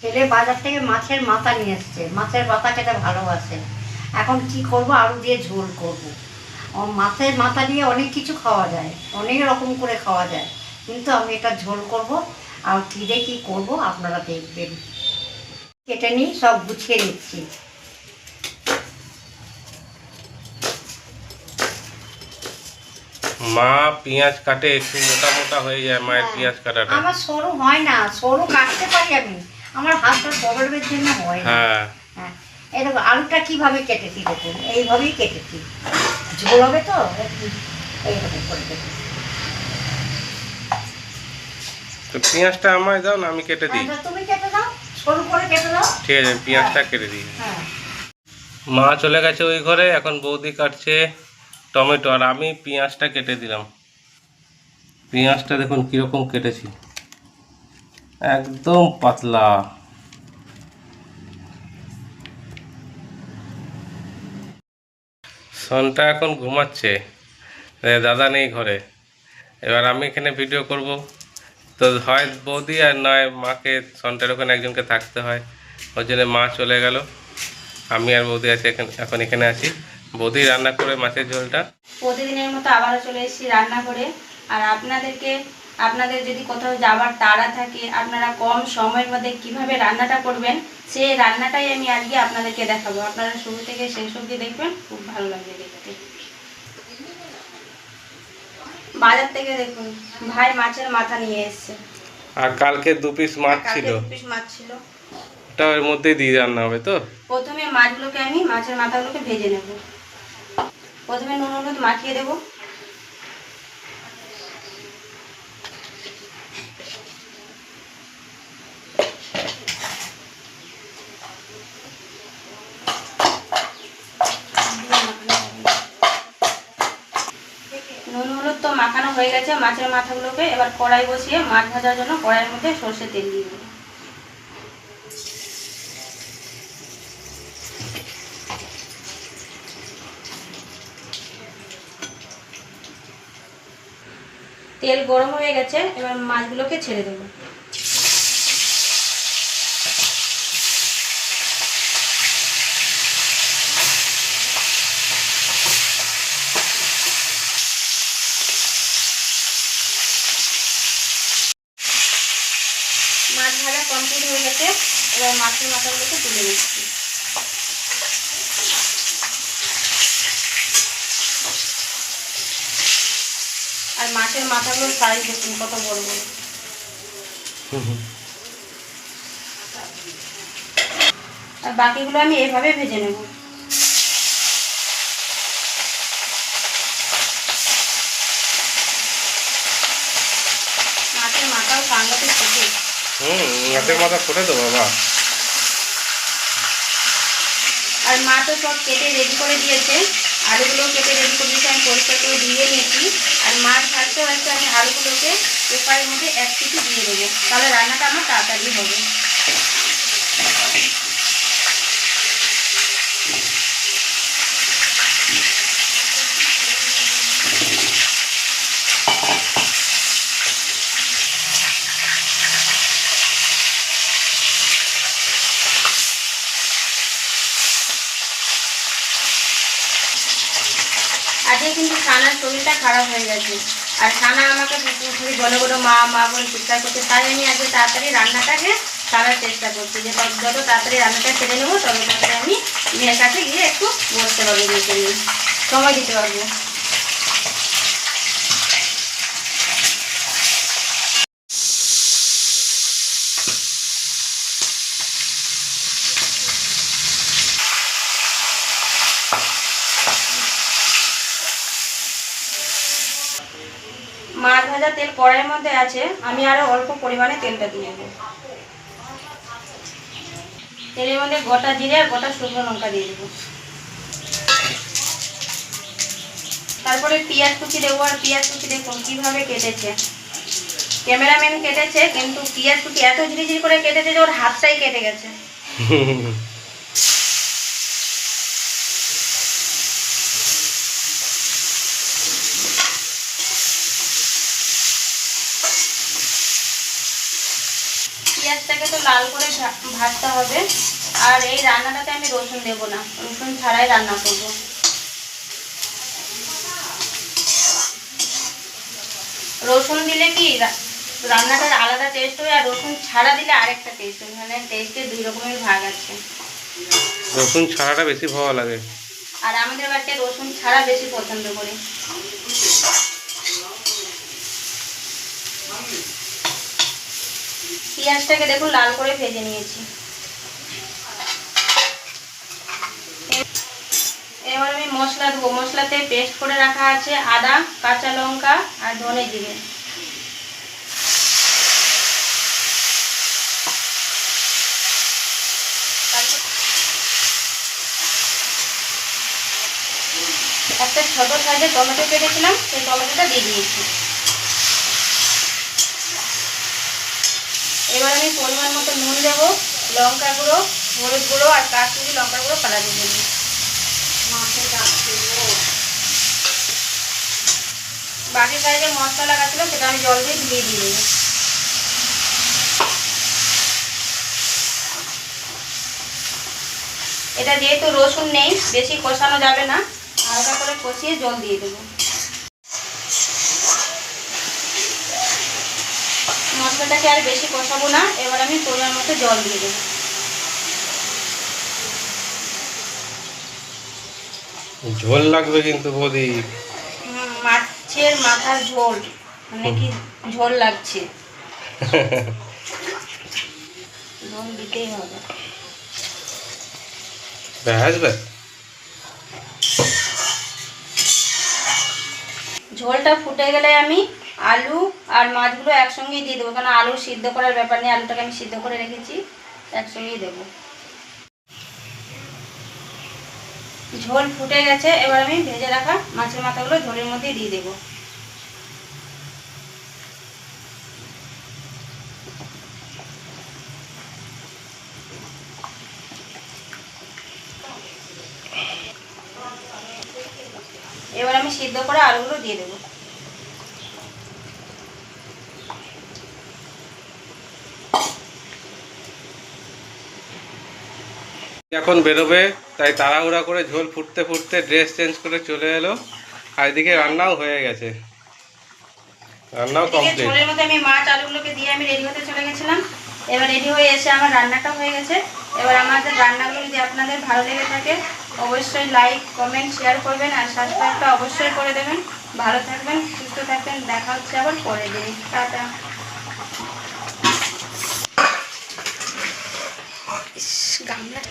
ছেলে বাজার থেকে মাছের মাথা নিয়ে এসছে, মাছের মাথা খেতে ভালোবাসে। এখন কি করব, আলু দিয়ে ঝোল করব। মাছের মাথা দিয়ে অনেক কিছু খাওয়া যায়, অনেক রকম করে খাওয়া যায়, কিন্তু আমি এটা ঝোল করব। আর কী দিয়ে কী করবো আপনারা দেখবেন। কেটে নিই, সব গুছিয়ে নিচ্ছি। মা পেঁয়াজ কাটে একটু মোটা মোটা হয়ে যায় মায়ের পেঁয়াজ কাটাটা। আমার সরু হয় না, সরু কাটতে পারি আমি, আমার হাতটা প্রবলেমের জন্য হয় না। হ্যাঁ, এই দেখো আলুটা কীভাবে কেটেছি, দেখুন এইভাবেই কেটেছি। ঝোল হবে তো এইভাবে করে কেটেছি। তো পেঁয়াজটা আমায় দাও না, আমি কেটে দিই। তুমি কেটে দাও, সরু করে কেটে দাও। ঠিক আছে, পেঁয়াজটা কেটে দিই। হ্যাঁ, মা চলে গেছে ওই ঘরে, এখন বৌদি কাটছে টমেটো, আর আমি পেঁয়াজটা কেটে দিলাম। পেঁয়াজটা দেখুন কীরকম কেটেছি, একদম পাতলা। সনটা এখন ঘুমাচ্ছে, দাদা নেই ঘরে। এবার আমি এখানে ভিডিও করব, তো হয় বৌদি আর নয় মাকে, সনটার ওখানে একজনকে থাকতে হয়। ওই জন্য মা চলে গেল, আমি আর বৌদি আছি এখন এখানে আছি। বৌদি রান্না করে মাছের ঝোলটা। প্রতিদিনের মতো আবারও চলে এসেছি রান্না করে। আর আপনাদের যদি কোথাও যাওয়ার তাড়া থাকে, আপনারা কম সময়ের মধ্যে কিভাবে রান্নাটা করবেন, সেই রান্নাটাই আমি আজকে আপনাদেরকে দেখাবো। আপনারা শুরু থেকে শেষ অবধি দেখবেন, খুব ভালো লাগবে দেখতে। বাজার থেকে দেখুন ভাই মাছের মাথা নিয়ে এসছে, আর কালকে 2 পিস মাছ ছিল, ওটা ওর মধ্যেই দিয়ে রান্না হবে। তো প্রথমে মাছগুলোকে আমি মাছের মাথাগুলোকে ভেজে নেব। প্রথমে নুন হলুদ মাখিয়ে দেবো। নুন হলুদ তো মাখানো হয়ে গেছে মাছের মাথাগুলোকে। এবার কড়াই বসিয়ে মাছ ভাজার জন্য কড়াইয়ের মধ্যে সরষের তেল দিয়ে দেবো। তেল গরম হয়ে গেছে, এবার মাছগুলোকে ছেড়ে দেবো। মাছ ভাজা কমপ্লিট হয়ে গেছে, এবার মাছের মাথাগুলোকে তুলে নিচ্ছি। আর মাছের মাথাগুলোর সাইজ দেখুন কত বড় বড়। আর বাকিগুলো আমি এভাবে ভেজে নেব। মাছের মাথাও সাংঘাতিক ছোটো। মাছের মাথা ফোটে তো বাবা। আর মা তো সব কেটে রেডি করে দিয়েছে, আলুগুলো কেটে রেডি করে দিয়েছে, আমি পরিষ্কার করে দিয়ে নিয়েছি। আর মাছ ভাজতে ভাজতে আমি আলুগুলোকে কুকারের মধ্যে 1 সিটি দিয়ে দেবো, তাহলে রান্নাটা আমার তাড়াতাড়ি হবে। আজকে কিন্তু ছানার শরীরটা খারাপ হয়ে গেছে, আর ছানা আমাকে বলে বলে মা মা বলে চিৎকার করছে। তাই আমি আজকে তাড়াতাড়ি রান্নাটাকে সারার চেষ্টা করছি, যে যত তাড়াতাড়ি রান্নাটা সেরে নেবো তত তাড়াতাড়ি আমি মেয়ের কাছে গিয়ে একটু বসতে পারবো, মেয়েকে নিয়ে সময় দিতে পারবো। মাছ ভাজা তেল কড়াইয়ের মধ্যে আছে, আমি আরো অল্প পরিমাণে তেলটা দিয়ে দেবো। তেলের মধ্যে গোটা জিরে আর গোটা শুকনো লঙ্কা দিয়ে দেবো। তারপরে পেঁয়াজ কুচি দেবো। আর পেঁয়াজ কুচি দেখুন কীভাবে কেটেছে, ক্যামেরাম্যান কেটেছে, কিন্তু পেঁয়াজ কুচি এত ঝিরিঝিরি করে কেটেছে যে ওর হাতটাই কেটে গেছে। পেঁয়াজটাকে তো লাল করে ভাজতে হবে। আর এই রান্নাটাতে আমি রসুন দেবো না, রসুন ছাড়াই রান্না করব। রসুন দিলে কি রান্নাটার আলাদা টেস্ট হয়, আর রসুন ছাড়া দিলে আরেকটা টেস্ট হয়। মানে টেস্টের দুই রকমের ভাগ আছে। রসুন ছাড়াটা বেশি ভালো লাগে। আর আমাদের বাড়িতে রসুন ছাড়া বেশি পছন্দ করি। পেঁয়াজটাকে দেখুন লাল করে ভেজে নিয়েছি। এবার আমি মশলা দেবো। মশলাতে পেস্ট করে রাখা আছে আদা, কাঁচা লঙ্কা আর ধনে জিরে। একটা ছোট সাইজের টমেটো কেটেছিলাম, সেই টমেটোটা দিয়ে দিয়েছি। এবার আমি পরিমাণ মতো নুন দেবো, লঙ্কা গুঁড়ো, হলুদ গুঁড়ো আর কাশ্মীরি লঙ্কা গুঁড়ো পালা দিয়ে দেবো। বাকি সাইজের মশলা লাগা ছিল সেটা আমি জল দিয়ে ধুয়ে দিয়ে দেবো। এটা যেহেতু রসুন নেই, বেশি কষানো যাবে না, হালকা করে কষিয়ে জল দিয়ে দেবো। মশলাটাকে আর বেশি কষাবো না, এবার আমি পরিমাণ মতো জল দিয়ে দেবো। ঝোল লাগবে কিন্তু বৌদি। মাছের মাথার ঝোল, মানে কি ঝোল লাগছে, ঝোল দিতেই হবে। ব্যাস ঝোলটা ফুটে গেলে আমি আলু আর মাছগুলো একসঙ্গেই দিয়ে দেবো, কারণ আলু সিদ্ধ করার ব্যাপার নেই, আলুটাকে আমি সিদ্ধ করে রেখেছি, একসঙ্গেই দেবো। ঝোল ফুটে গেছে, এবার আমি ভেজে রাখা মাছের মাথাগুলো ঝোলের মধ্যে দিয়ে দেবো। এবার আমি সিদ্ধ করা আলুগুলো দিয়ে দেবো। এখন বেরোবে, তাই তাড়াহুড়া করে ঝোল ফুটতে ফুটতে ড্রেস চেঞ্জ করে চলে এলো। আর এদিকে রান্নাও হয়ে গেছে, রান্নাও কমপ্লিট। ঝোলের মধ্যে আমি মাছ আলুগুলোকে দিয়ে আমি রেডি হতে চলে গেছিলাম। এবার রেডি হয়ে এসে আমার রান্নাটা হয়ে গেছে। এবার আমাদের রান্নাগুলো যদি আপনাদের ভালো লেগে থাকে অবশ্যই লাইক, কমেন্ট, শেয়ার করবেন আর সাবস্ক্রাইবটা অবশ্যই করে দেবেন। ভালো থাকবেন, সুস্থ থাকবেন, দেখা হচ্ছে আবার পরের দিন। টাটা। গামলা